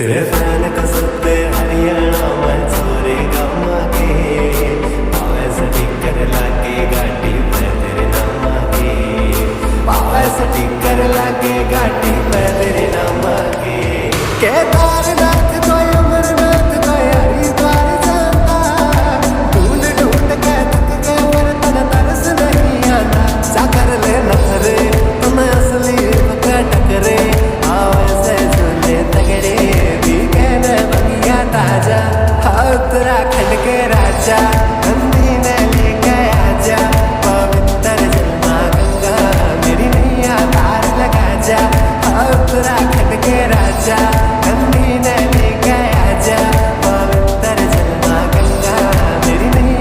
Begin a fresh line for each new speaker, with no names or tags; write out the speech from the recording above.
तेरे फैन कसते हरियाणा मंसूरी गमा के पावे स्टिकर लागे गाड़ी पे तेरे नाम के पावे स्टिकर लागे गाड़ी पे तेरे नाम के केदार